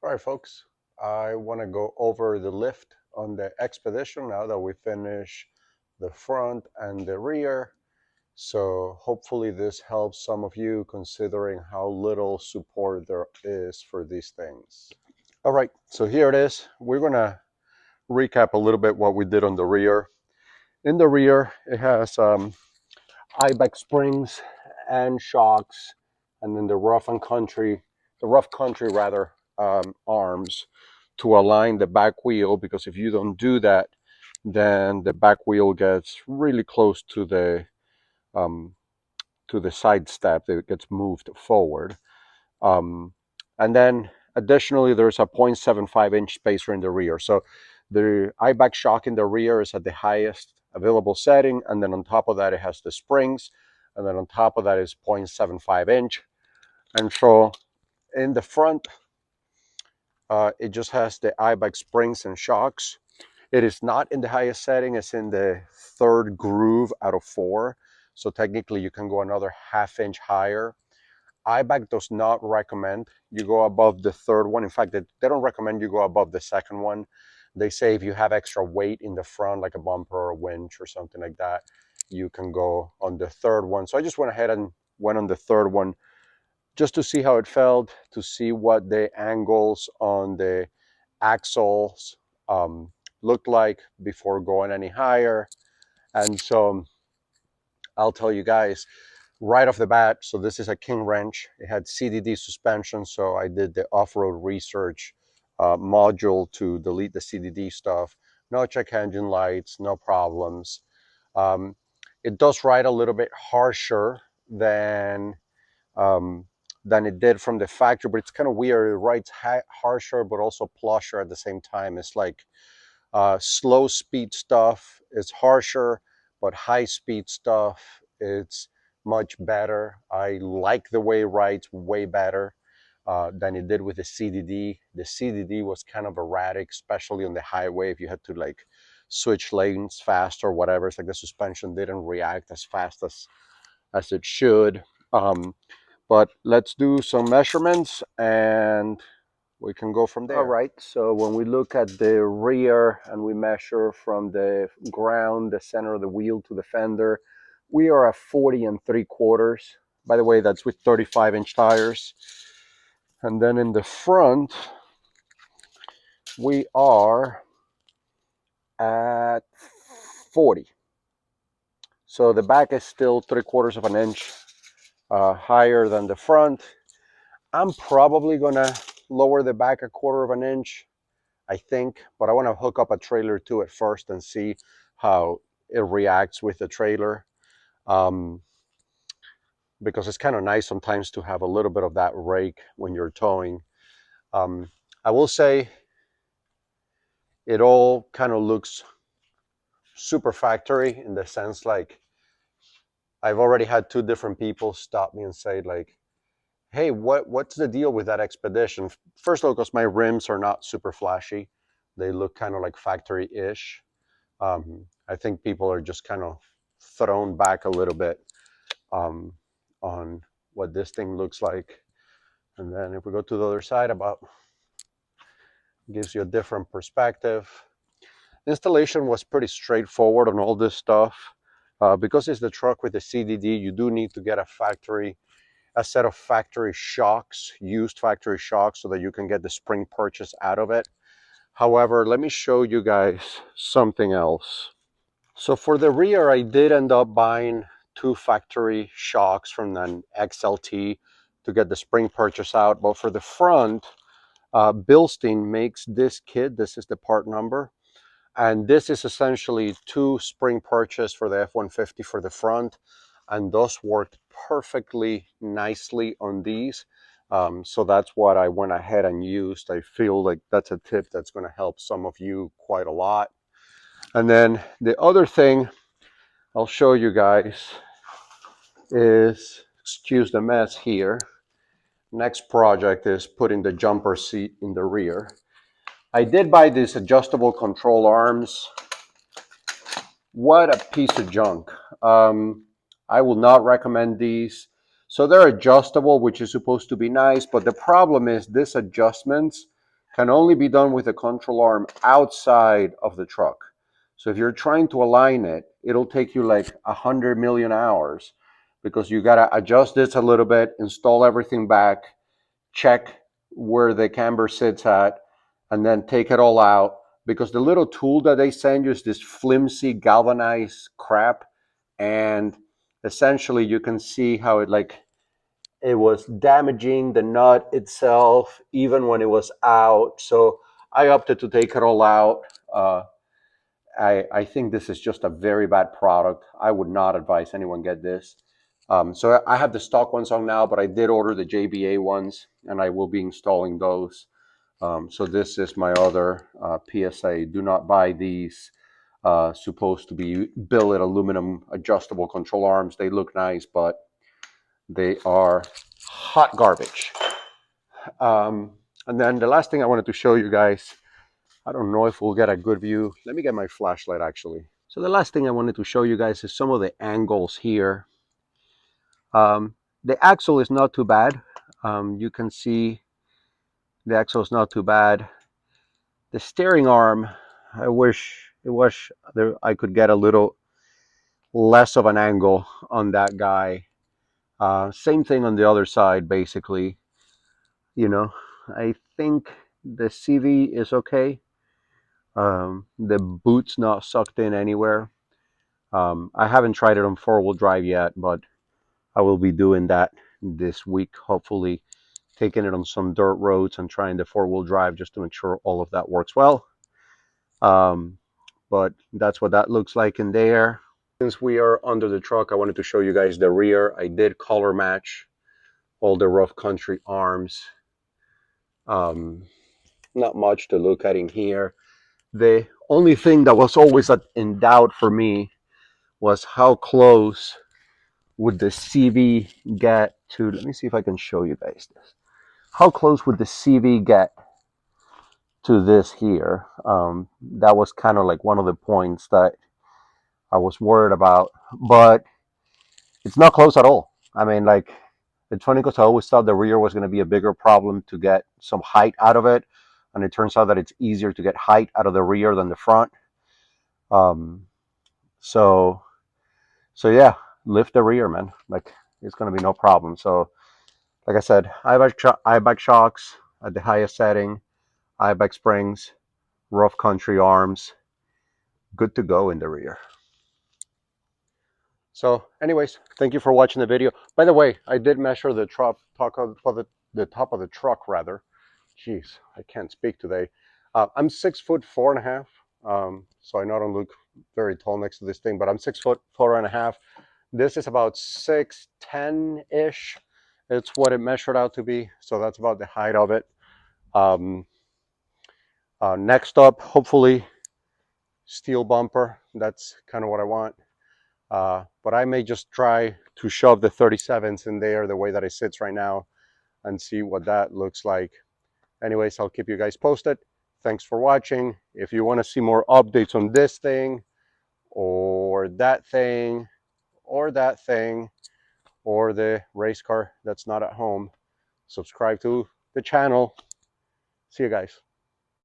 All right, folks, I want to go over the lift on the Expedition now that we finish the front and the rear. So hopefully this helps some of you considering how little support there is for these things. All right, so here it is. We're going to recap a little bit what we did on the rear. In the rear, it has Eibach springs and shocks, and then the rough country arms to align the back wheel, because if you don't do that, then the back wheel gets really close to the side step. It gets moved forward. And then additionally, there's a 0.75-inch spacer in the rear. So the Eibach shock in the rear is at the highest available setting, and then on top of that, it has the springs, and then on top of that is 0.75-inch. And so in the front, it just has the Eibach springs and shocks. It is not in the highest setting. It's in the third groove out of 4. So technically you can go another ½ inch higher. Eibach does not recommend you go above the third one. In fact, they don't recommend you go above the second one. They say if you have extra weight in the front, like a bumper or a winch or something like that, you can go on the third one. So I just went ahead and went on the third one just to see how it felt, to see what the angles on the axles looked like before going any higher. And so I'll tell you guys right off the bat, so this is a King wrench. It had CDD suspension, so I did the Offroad Research module to delete the CDD stuff. No check engine lights, no problems. It does ride a little bit harsher than it did from the factory, but it's kind of weird. It rides harsher, but also plusher at the same time. It's like slow speed stuff is harsher, but high speed stuff, it's much better. I like the way it rides way better than it did with the CDD. The CDD was kind of erratic, especially on the highway. If you had to like switch lanes fast or whatever, it's like the suspension didn't react as fast as it should. But let's do some measurements and we can go from there. All right, so when we look at the rear and we measure from the ground, the center of the wheel to the fender, we are at 40 3/4. By the way, that's with 35-inch tires. And then in the front, we are at 40. So the back is still 3/4 of an inch higher than the front. I'm probably gonna lower the back 1/4 of an inch, I think, but I want to hook up a trailer to it first and see how it reacts with the trailer, because it's kind of nice sometimes to have a little bit of that rake when you're towing. I will say it all kind of looks super factory in the sense, like I've already had 2 different people stop me and say like, hey, what's the deal with that Expedition? First of all, because my rims are not super flashy. They look kind of like factory-ish. I think people are just kind of thrown back a little bit on what this thing looks like. And then if we go to the other side, gives you a different perspective. Installation was pretty straightforward on all this stuff. Because it's the truck with the CDD, you do need to get a set of factory shocks, used factory shocks, so that you can get the spring purchase out of it. However, let me show you guys something else. So for the rear, I did end up buying 2 factory shocks from an XLT to get the spring purchase out. But for the front, Bilstein makes this kit. This is the part number. And this is essentially 2 spring purchase for the F-150 for the front. And those worked perfectly nicely on these. So that's what I went ahead and used. I feel like that's a tip that's going to help some of you quite a lot. And then the other thing I'll show you guys is, excuse the mess here. Next project is putting the jumper seat in the rear. I did buy these adjustable control arms. What a piece of junk. I will not recommend these. So they're adjustable, which is supposed to be nice, but the problem is this adjustments can only be done with the control arm outside of the truck. So if you're trying to align it, it'll take you like 100 million hours because you got to adjust this a little bit, install everything back, check where the camber sits at, and then take it all out, because the little tool that they send you is this flimsy galvanized crap, and essentially you can see how it was damaging the nut itself even when it was out. So I opted to take it all out. I think this is just a very bad product. I would not advise anyone get this. So I have the stock ones on now, but I did order the JBA ones, and I will be installing those. So this is my other PSA. Do not buy these. Supposed to be billet aluminum adjustable control arms. They look nice, but they are hot garbage. And then the last thing I wanted to show you guys, I don't know if we'll get a good view. Let me get my flashlight actually. So the last thing I wanted to show you guys is some of the angles here. The axle is not too bad. You can see the axle is not too bad. The steering arm, I wish it was there. I could get a little less of an angle on that guy. Same thing on the other side, basically. You know, I think the CV is okay. The boot's not sucked in anywhere. I haven't tried it on four-wheel drive yet, but I will be doing that this week, hopefully taking it on some dirt roads and trying the four-wheel drive just to make sure all of that works well. But that's what that looks like in there. Since we are under the truck, I wanted to show you guys the rear. I did color match all the rough country arms. Not much to look at in here. The only thing that was always in doubt for me was how close would the CV get to, let me see if I can show you guys this. How close would the CV get to this here? That was kind of like one of the points that I was worried about, but it's not close at all. I mean, like, it's funny because I always thought the rear was going to be a bigger problem to get some height out of it, and it turns out that it's easier to get height out of the rear than the front. Um, so yeah, lift the rear, man. Like, it's going to be no problem. So like I said, Eibach shocks at the highest setting, Eibach springs, rough country arms, good to go in the rear. So anyways, thank you for watching the video. By the way, I did measure the top of the truck rather. Jeez, I can't speak today. I'm 6'4.5", so I don't look very tall next to this thing, but I'm 6'4.5". This is about 6'10"-ish. It's what it measured out to be, so that's about the height of it. Next up, hopefully, steel bumper. That's kind of what I want. But I may just try to shove the 37s in there the way that it sits right now and see what that looks like. Anyways, I'll keep you guys posted. Thanks for watching. If you want to see more updates on this thing or that thing or that thing or the race car that's not at home, subscribe to the channel. See you guys.